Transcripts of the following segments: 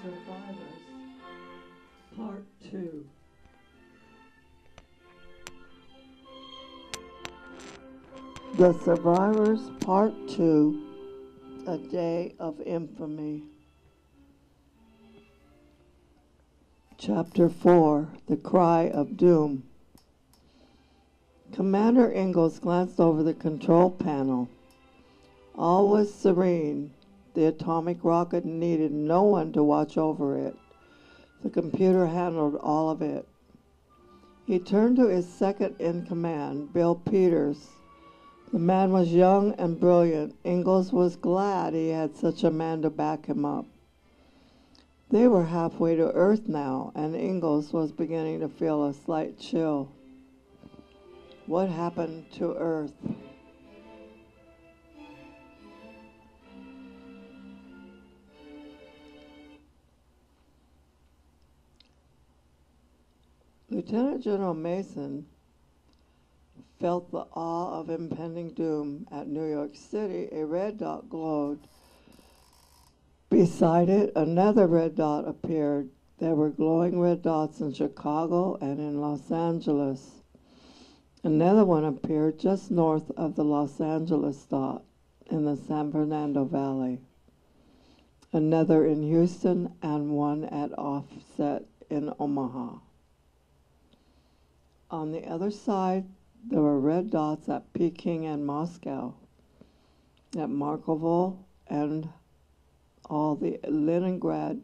Survivors, Part 2. The Survivors, Part 2, A Day of Infamy. Chapter 4, The Cry of Doom. Commander Ingalls glanced over the control panel. All was serene. The atomic rocket needed no one to watch over it. The computer handled all of it. He turned to his second-in-command, Bill Peters. The man was young and brilliant. Ingalls was glad he had such a man to back him up. They were halfway to Earth now, and Ingalls was beginning to feel a slight chill. What happened to Earth? Lieutenant General Mason felt the awe of impending doom. At New York City, a red dot glowed. Beside it, another red dot appeared. There were glowing red dots in Chicago and in Los Angeles. Another one appeared just north of the Los Angeles dot in the San Fernando Valley. Another in Houston and one at Offset in Omaha. On the other side, there were red dots at Peking and Moscow, at Markovo and all the Leningrad,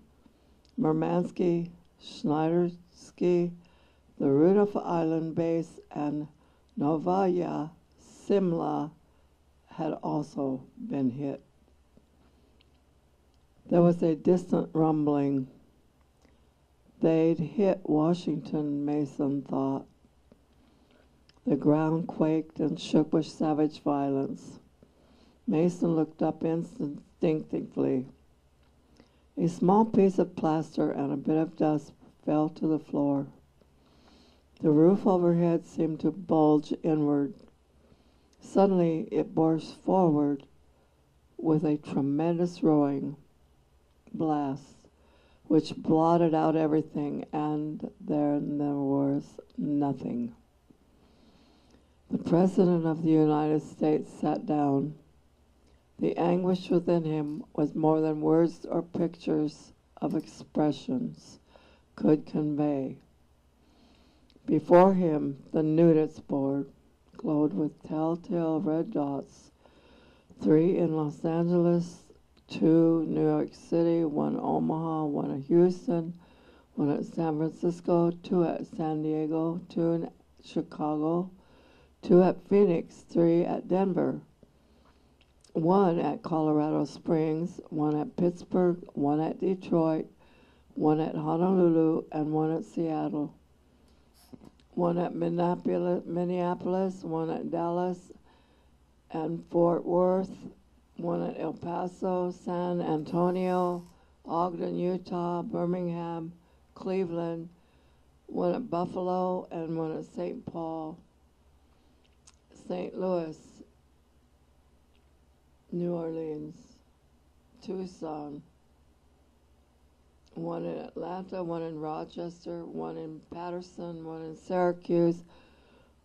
Murmansky, Schneidersky, the Rudolph Island base, and Novaya Simla had also been hit. There was a distant rumbling. They'd hit Washington, Mason thought. The ground quaked and shook with savage violence. Mason looked up instinctively. A small piece of plaster and a bit of dust fell to the floor. The roof overhead seemed to bulge inward. Suddenly it burst forward with a tremendous roaring blast, which blotted out everything, and then there was nothing. The President of the United States sat down. The anguish within him was more than words or pictures of expressions could convey. Before him, the nudist board glowed with telltale red dots, 3 in Los Angeles, 2 New York City, 1 Omaha, 1 at Houston, 1 at San Francisco, 2 at San Diego, 2 in Chicago, 2 at Phoenix, 3 at Denver, 1 at Colorado Springs, 1 at Pittsburgh, 1 at Detroit, 1 at Honolulu, and 1 at Seattle, 1 at Minneapolis, 1 at Dallas and Fort Worth, 1 at El Paso, San Antonio, Ogden, Utah, Birmingham, Cleveland, 1 at Buffalo, and 1 at St. Paul, St. Louis, New Orleans, Tucson, 1 in Atlanta, 1 in Rochester, 1 in Patterson, 1 in Syracuse,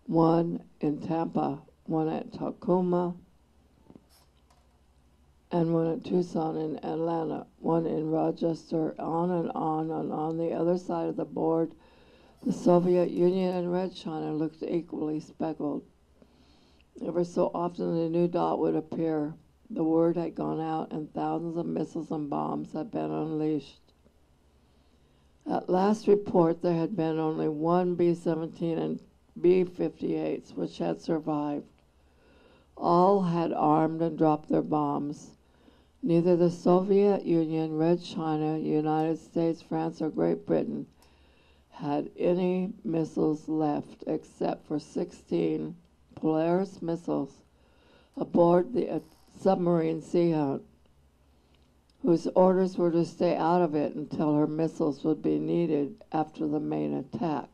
1 in Tampa, 1 at Tacoma, and 1 at Tucson in Atlanta, 1 in Rochester, on and on. And on the other side of the board, the Soviet Union and Red China looked equally speckled. Ever so often a new dot would appear. The word had gone out and thousands of missiles and bombs had been unleashed. At last report, there had been only 1 B-17 and B-58s which had survived. All had armed and dropped their bombs. Neither the Soviet Union, Red China, United States, France, or Great Britain had any missiles left except for 16 Polaris missiles aboard the submarine Sea Hunt, whose orders were to stay out of it until her missiles would be needed after the main attack.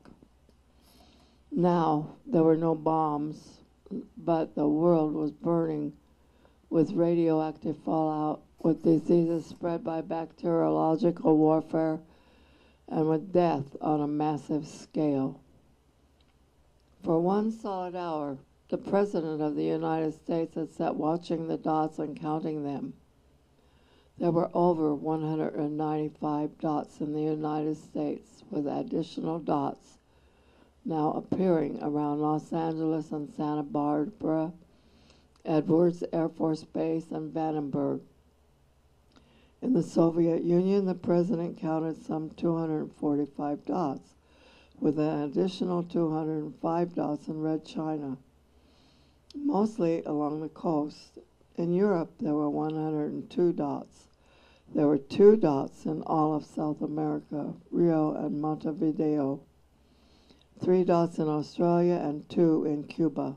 Now, there were no bombs, but the world was burning with radioactive fallout with diseases spread by bacteriological warfare, and with death on a massive scale. For 1 solid hour, the President of the United States had sat watching the dots and counting them. There were over 195 dots in the United States, with additional dots now appearing around Los Angeles and Santa Barbara, Edwards Air Force Base, and Vandenberg. In the Soviet Union, the President counted some 245 dots, with an additional 205 dots in Red China, mostly along the coast. In Europe, there were 102 dots. There were 2 dots in all of South America, Rio and Montevideo, 3 dots in Australia, and 2 in Cuba,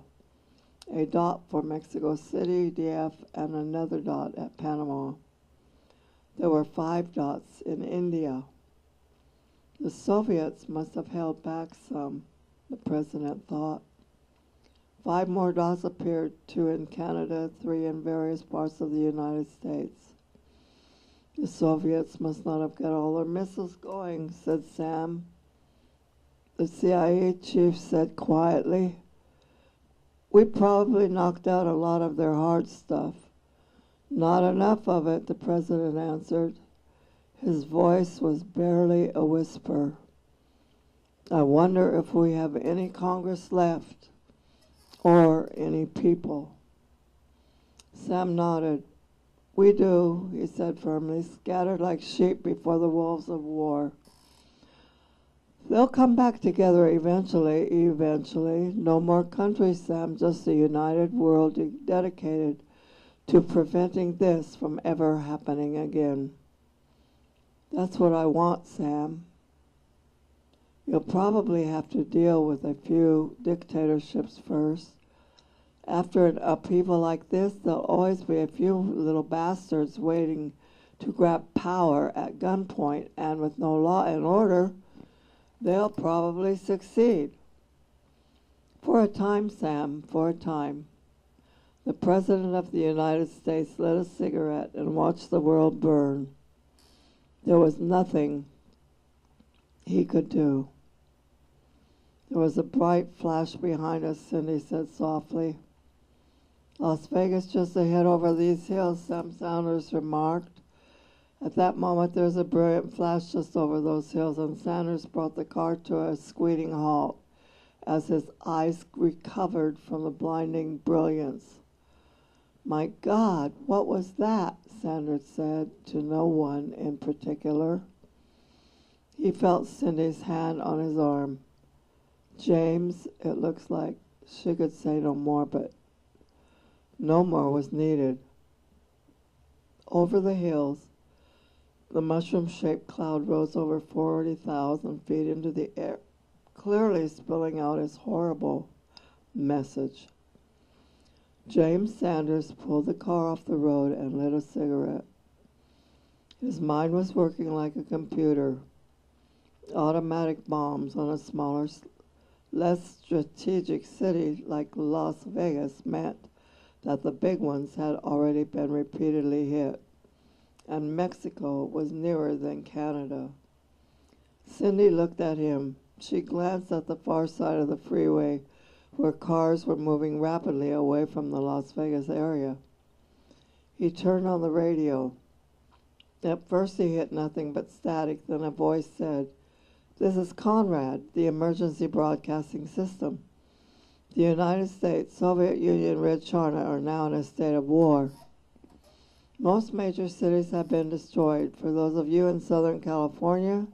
a dot for Mexico City, DF, and another dot at Panama. There were 5 dots in India. The Soviets must have held back some, the President thought. 5 more dots appeared, 2 in Canada, 3 in various parts of the United States. The Soviets must not have got all their missiles going, said Sam. The CIA chief said quietly, "We probably knocked out a lot of their hard stuff." "Not enough of it," the President answered. His voice was barely a whisper. "I wonder if we have any Congress left, or any people." Sam nodded. "We do," he said firmly, "scattered like sheep before the wolves of war. They'll come back together eventually. No more countries, Sam, just a united world dedicated to preventing this from ever happening again." "That's what I want, Sam." "You'll probably have to deal with a few dictatorships first. After an upheaval like this, there'll always be a few little bastards waiting to grab power at gunpoint, and with no law and order, they'll probably succeed." "For a time, Sam, for a time." The President of the United States lit a cigarette and watched the world burn. There was nothing he could do. "There was a bright flash behind us," Cindy said softly. "Las Vegas just ahead over these hills," Sam Sanders remarked. At that moment there was a brilliant flash just over those hills, and Sanders brought the car to a squealing halt as his eyes recovered from the blinding brilliance. "My God, what was that?" Sanders said, to no one in particular. He felt Cindy's hand on his arm. "James, it looks like—" She could say no more, but no more was needed. Over the hills, the mushroom-shaped cloud rose over 40,000 feet into the air, clearly spelling out his horrible message. James Sanders pulled the car off the road and lit a cigarette. His mind was working like a computer. Automatic bombs on a smaller, less strategic city like Las Vegas meant that the big ones had already been repeatedly hit, and Mexico was nearer than Canada. Cindy looked at him. She glanced at the far side of the freeway, where cars were moving rapidly away from the Las Vegas area. He turned on the radio. At first he hit nothing but static. Then a voice said, "This is Conrad, the emergency broadcasting system. The United States, Soviet Union, Red China are now in a state of war. Most major cities have been destroyed. For those of you in Southern California,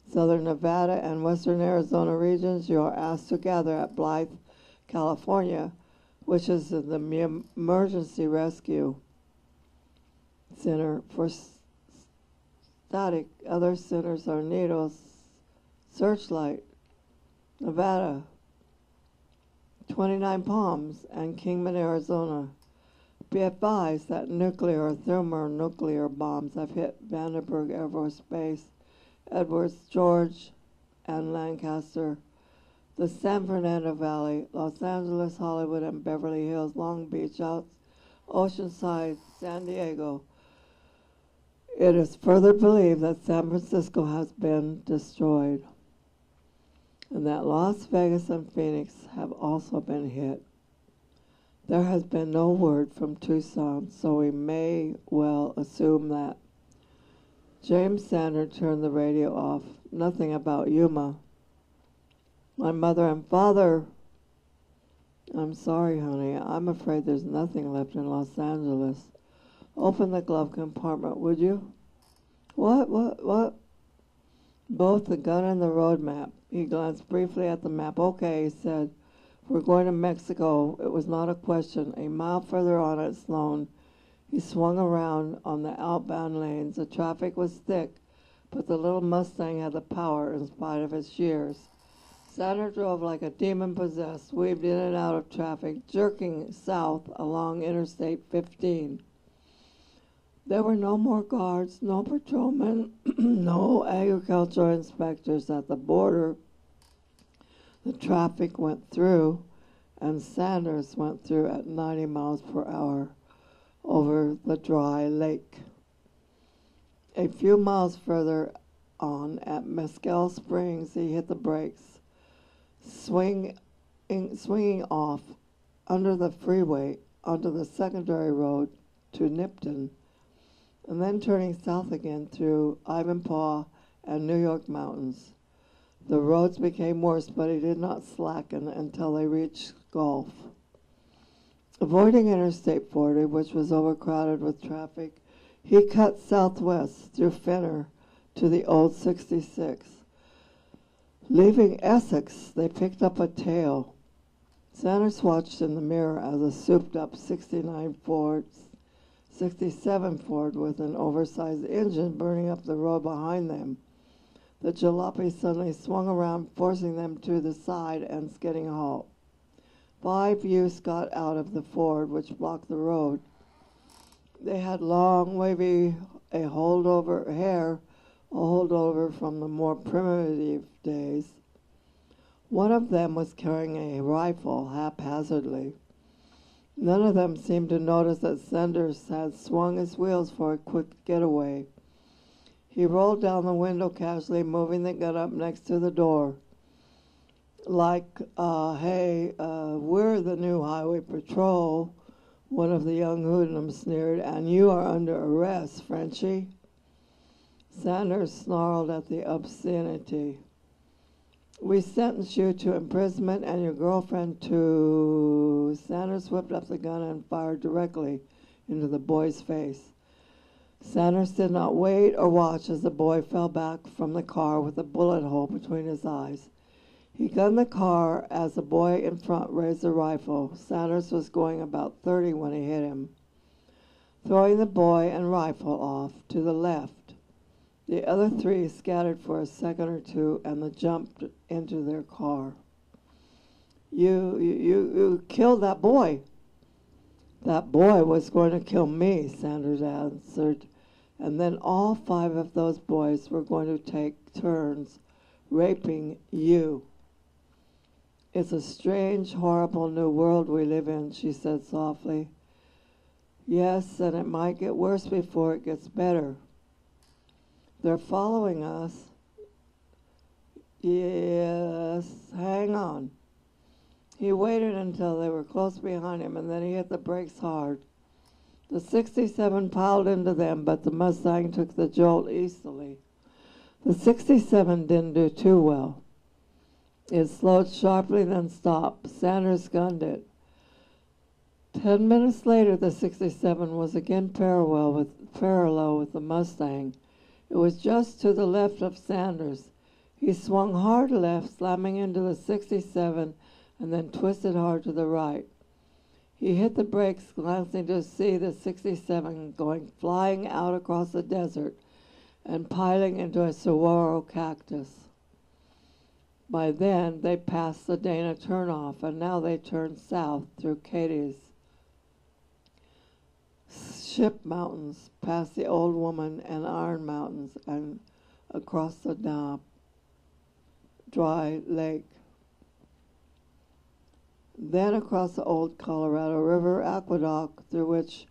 Southern Nevada, and Western Arizona regions, you are asked to gather at Blythe, California, which is the Emergency Rescue Center for static. Other centers are Needles, Searchlight, Nevada, 29 Palms, and Kingman, Arizona. Be advised that nuclear or thermonuclear bombs have hit Vandenberg Air Force Base, Edwards, George, and Lancaster, the San Fernando Valley, Los Angeles, Hollywood, and Beverly Hills, Long Beach, Oceanside, San Diego, It is further believed that San Francisco has been destroyed and that Las Vegas and Phoenix have also been hit. There has been no word from Tucson, so we may well assume that. James Sander turned the radio off. Nothing about Yuma. My mother and father. I'm sorry, honey. I'm afraid there's nothing left in Los Angeles. Open the glove compartment, would you? What? Both the gun and the road map. He glanced briefly at the map. Okay, he said. We're going to Mexico. It was not a question. A mile further on at Sloan, he swung around on the outbound lanes. The traffic was thick, but the little Mustang had the power in spite of its years. Sander drove like a demon possessed, weaved in and out of traffic, jerking south along Interstate 15. There were no more guards, no patrolmen, no agricultural inspectors at the border. The traffic went through, and Sanders went through at 90 miles per hour over the dry lake. A few miles further on, at Mescal Springs, he hit the brakes, swinging off under the freeway onto the secondary road to Nipton, and then turning south again through Ivanpah and New York mountains. The roads became worse, but he did not slacken until they reached Gulf. Avoiding Interstate 40, which was overcrowded with traffic, he cut southwest through Fenner to the old 66. Leaving Essex, they picked up a tail. Sanders watched in the mirror as a souped-up 67 Ford with an oversized engine burning up the road behind them. The jalopy suddenly swung around, forcing them to the side and skidding a halt. 5 youths got out of the Ford, which blocked the road. They had long, wavy hair, a holdover from the more primitive days. One of them was carrying a rifle haphazardly. None of them seemed to notice that Sanders had swung his wheels for a quick getaway. He rolled down the window casually, moving the gun up next to the door. Hey, we're the new highway patrol, one of the young hoodlums sneered, and you are under arrest, Frenchie. Sanders snarled at the obscenity. We sentence you to imprisonment and your girlfriend to... Sanders whipped up the gun and fired directly into the boy's face. Sanders did not wait or watch as the boy fell back from the car with a bullet hole between his eyes. He gunned the car as the boy in front raised the rifle. Sanders was going about 30 when he hit him, throwing the boy and rifle off to the left. The other 3 scattered for a second or two and then jumped into their car. You killed that boy. That boy was going to kill me, Sanders answered, and then all 5 of those boys were going to take turns raping you. It's a strange, horrible new world we live in, she said softly. Yes, and it might get worse before it gets better. They're following us. Yes, hang on. He waited until they were close behind him, and then he hit the brakes hard. The 67 piled into them, but the Mustang took the jolt easily. The 67 didn't do too well. It slowed sharply, then stopped. Sanders gunned it. 10 minutes later, the 67 was again parallel with the Mustang. It was just to the left of Sanders. He swung hard left, slamming into the 67, and then twisted hard to the right. He hit the brakes, glancing to see the 67 going flying out across the desert and piling into a saguaro cactus. By then, they passed the Dana turnoff, and now they turned south through Katie's Ship Mountains, past the Old Woman and Iron Mountains, and across the dry lake. Then across the old Colorado River aqueduct, through which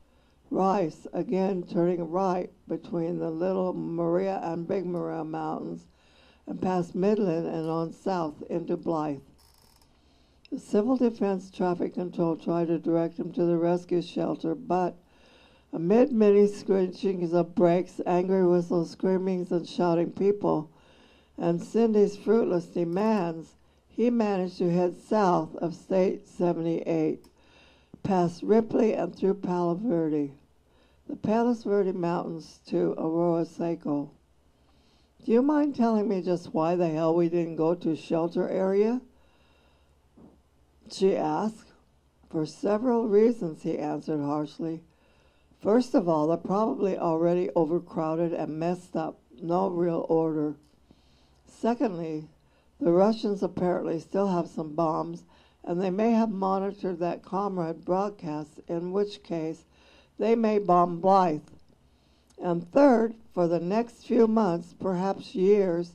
Rice, again turning right between the Little Maria and Big Maria mountains and past Midland and on south into Blythe. The Civil Defense Traffic Control tried to direct him to the rescue shelter, but amid many screechings of brakes, angry whistles, screamings, and shouting people, and Cindy's fruitless demands, he managed to head south of State 78, past Ripley and through Palo Verde, the Palos Verde Mountains to Aurora Seco. Do you mind telling me just why the hell we didn't go to shelter area? She asked. For several reasons, he answered harshly. First of all, they're probably already overcrowded and messed up, no real order. Secondly, the Russians apparently still have some bombs, and they may have monitored that comrade broadcast, in which case they may bomb Blythe. And third, for the next few months, perhaps years,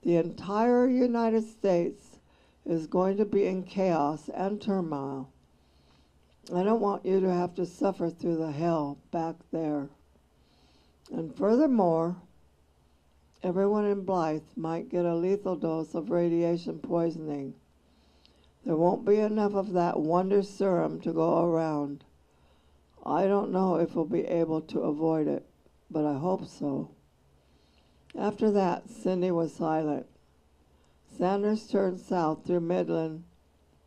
the entire United States is going to be in chaos and turmoil. I don't want you to have to suffer through the hell back there. And furthermore, everyone in Blythe might get a lethal dose of radiation poisoning. There won't be enough of that wonder serum to go around. I don't know if we'll be able to avoid it, but I hope so. After that, Cindy was silent. Sanders turned south through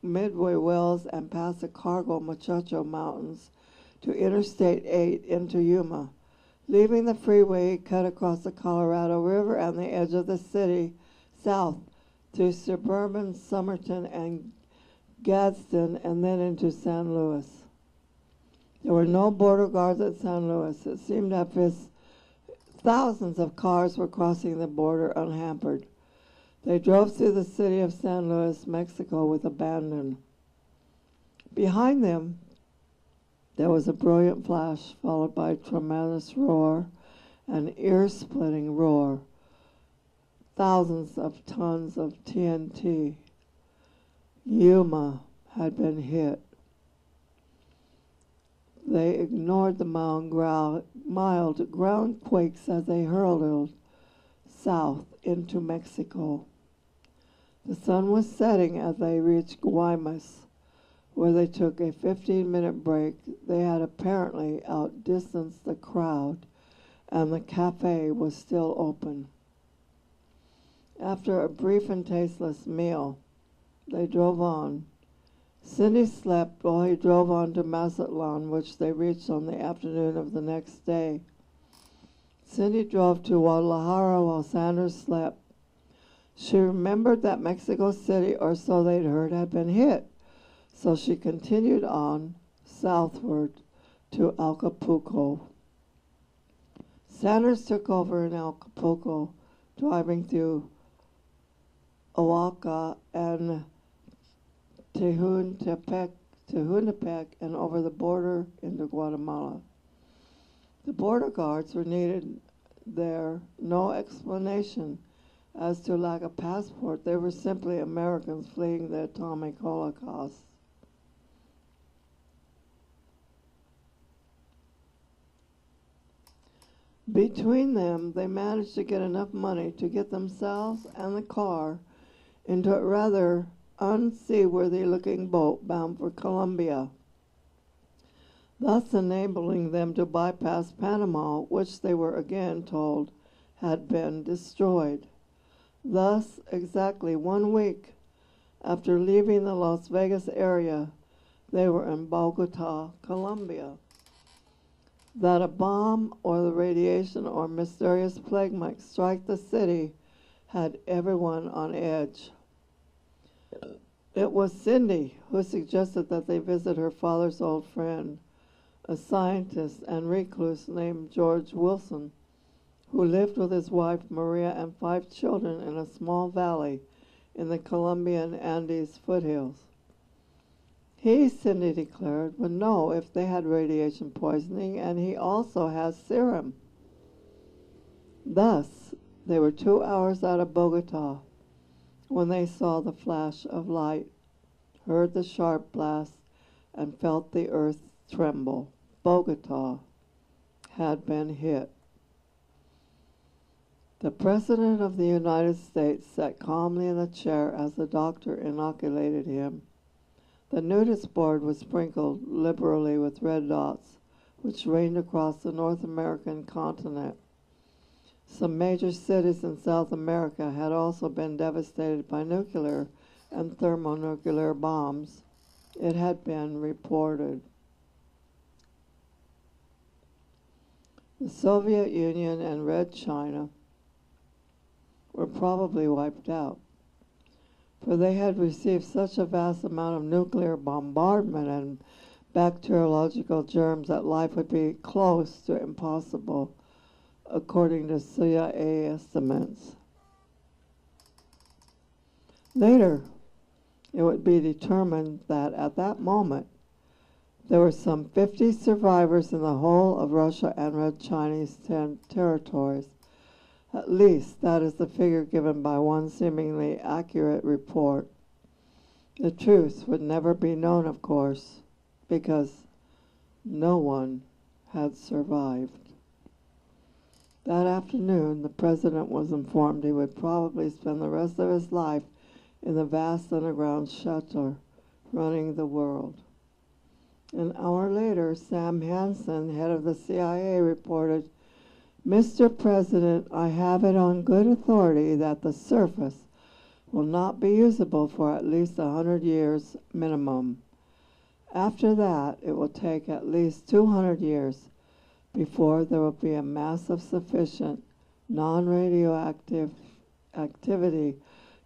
Midway Wells and past the Cargo Muchacho Mountains to Interstate 8 into Yuma. Leaving the freeway, he cut across the Colorado River and the edge of the city south through suburban Somerton and Gadsden and then into San Luis. There were no border guards at San Luis. It seemed as if thousands of cars were crossing the border unhampered. They drove through the city of San Luis, Mexico, with abandon. Behind them, there was a brilliant flash, followed by a tremendous roar, an ear-splitting roar. Thousands of tons of TNT. Yuma had been hit. They ignored the mild ground quakes as they hurtled south into Mexico. The sun was setting as they reached Guaymas, where they took a 15-minute break. They had apparently outdistanced the crowd, and the cafe was still open. After a brief and tasteless meal, they drove on. Cindy slept while he drove on to Mazatlan, which they reached on the afternoon of the next day. Cindy drove to Guadalajara while Sanders slept. She remembered that Mexico City, or so they'd heard, had been hit, so she continued on southward to Acapulco. Sanders took over in Acapulco, driving through Oaxaca and Tehuantepec and over the border into Guatemala. The border guards were needed there, no explanation as to lack of passport. They were simply Americans fleeing the atomic holocaust. Between them, they managed to get enough money to get themselves and the car into a rather unseaworthy-looking boat bound for Colombia, thus enabling them to bypass Panama, which they were again told had been destroyed. Thus, exactly 1 week after leaving the Las Vegas area, they were in Bogota, Colombia. That a bomb or the radiation or mysterious plague might strike the city had everyone on edge. It was Cindy who suggested that they visit her father's old friend, a scientist and recluse named George Wilson, who lived with his wife Maria and 5 children in a small valley in the Colombian Andes foothills. He, Cindy declared, would know if they had radiation poisoning, and he also has serum. Thus, they were 2 hours out of Bogota when they saw the flash of light, heard the sharp blast, and felt the earth tremble. Bogota, had been hit. The President of the United States sat calmly in the chair as the doctor inoculated him. The notice board was sprinkled liberally with red dots, which rained across the North American continent. Some major cities in South America had also been devastated by nuclear and thermonuclear bombs. It had been reported. The Soviet Union and Red China were probably wiped out, for they had received such a vast amount of nuclear bombardment and bacteriological germs that life would be close to impossible, according to CIA estimates. Later, it would be determined that at that moment, there were some 50 survivors in the whole of Russia and Red Chinese territories. At least that is the figure given by one seemingly accurate report. The truth would never be known, of course, because no one had survived. That afternoon, the president was informed he would probably spend the rest of his life in the vast underground shelter running the world. An hour later, Sam Hansen, head of the CIA, reported, "Mr. President, I have it on good authority that the surface will not be usable for at least 100 years minimum. After that, it will take at least 200 years before there will be a mass of sufficient non-radioactive activity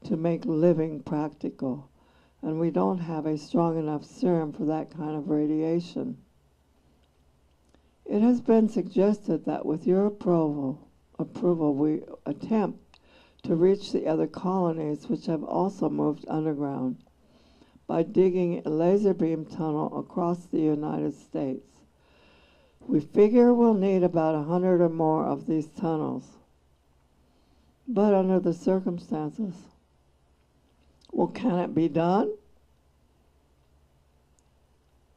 to make living practical, and we don't have a strong enough serum for that kind of radiation. It has been suggested that with your approval, we attempt to reach the other colonies which have also moved underground by digging a laser beam tunnel across the United States. We figure we'll need about 100 or more of these tunnels. But under the circumstances, well, can it be done?"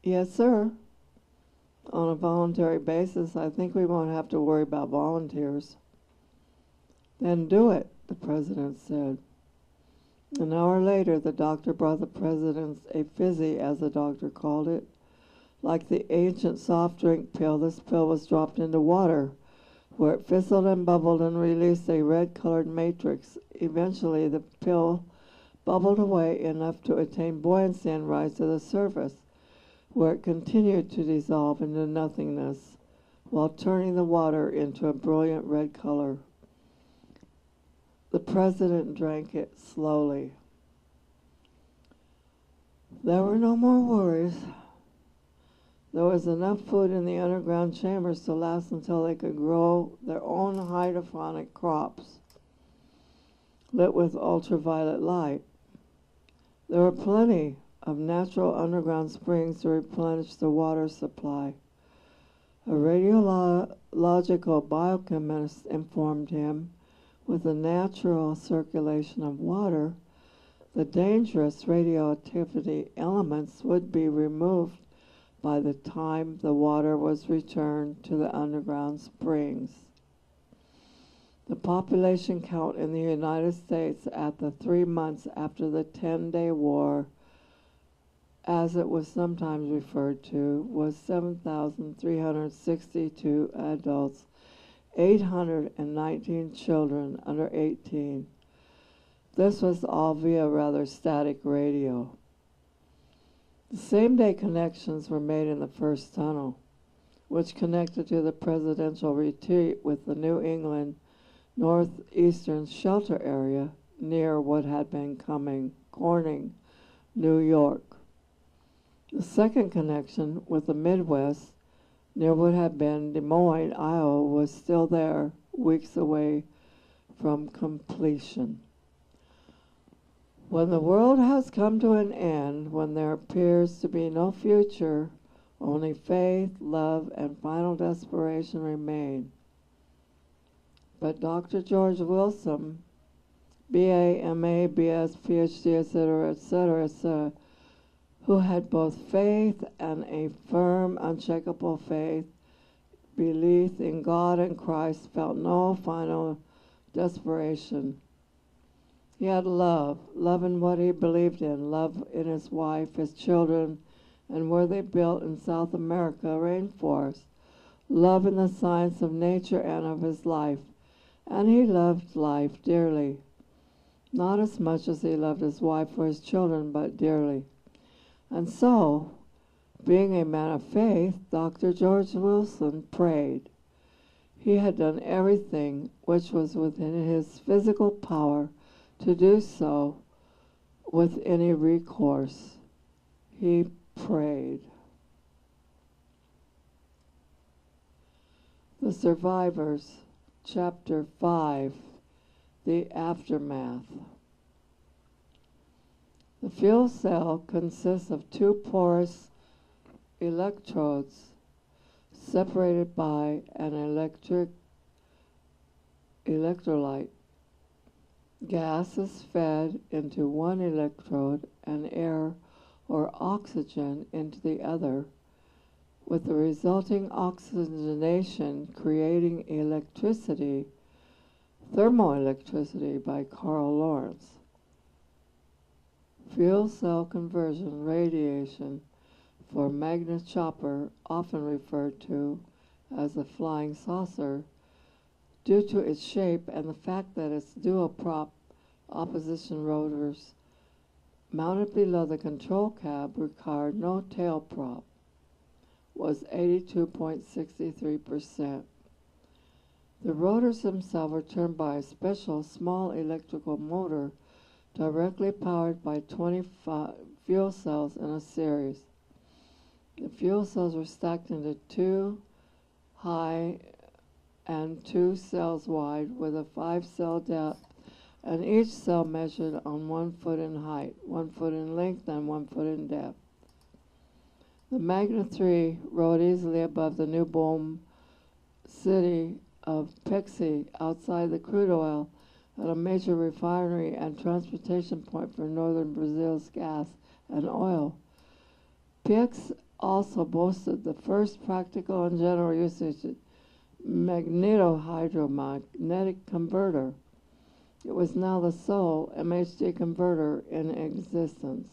"Yes, sir. On a voluntary basis, I think we won't have to worry about volunteers." "Then do it," the president said. An hour later, the doctor brought the president a fizzy, as the doctor called it. Like the ancient soft drink pill, this pill was dropped into water, where it fizzled and bubbled and released a red-colored matrix. Eventually, the pill bubbled away enough to attain buoyancy and rise to the surface, where it continued to dissolve into nothingness, while turning the water into a brilliant red color. The president drank it slowly. There were no more worries. There was enough food in the underground chambers to last until they could grow their own hydroponic crops, lit with ultraviolet light. There were plenty of natural underground springs to replenish the water supply. A radiological biochemist informed him, with the natural circulation of water, the dangerous radioactivity elements would be removed by the time the water was returned to the underground springs. The population count in the United States at the 3 months after the 10-day war, as it was sometimes referred to, was 7,362 adults, 819 children under 18. This was all via rather static radio. The same-day connections were made in the first tunnel, which connected to the presidential retreat with the New England northeastern shelter area near what had been Corning, New York. The second connection with the Midwest near what had been Des Moines, Iowa, was still there, weeks away from completion. When the world has come to an end, when there appears to be no future, only faith, love, and final desperation remain. But Dr. George Wilson, B.A., M.A., B.S., Ph.D., etc., etc., who had both faith and a firm, unshakable faith, belief in God and Christ, felt no final desperation. He had love in what he believed in, love in his wife, his children, and where they built in South America rainforest, love in the science of nature and of his life. And he loved life dearly, not as much as he loved his wife or his children, but dearly. And so, being a man of faith, Dr. George Wilson prayed. He had done everything which was within his physical power to do so with any recourse. He prayed. The Survivors, Chapter 5, The Aftermath. The fuel cell consists of two porous electrodes separated by an electrolyte. Gas is fed into one electrode and air or oxygen into the other, with the resulting oxygenation creating electricity, thermoelectricity by Carl Lawrence. Fuel cell conversion radiation for Magna Chopper, often referred to as a flying saucer, due to its shape and the fact that its dual-prop opposition rotors mounted below the control cab required no tail prop, was 82.63%. The rotors themselves were turned by a special small electrical motor directly powered by 25 fuel cells in a series. The fuel cells were stacked into 2 high and 2 cells wide with a 5-cell depth, and each cell measured on 1 foot in height, 1 foot in length, and 1 foot in depth. The Magna 3 rode easily above the New Ulm city of Pixie, outside the crude oil at a major refinery and transportation point for northern Brazil's gas and oil. PX also boasted the first practical and general usage magnetohydromagnetic converter. It was now the sole MHD converter in existence.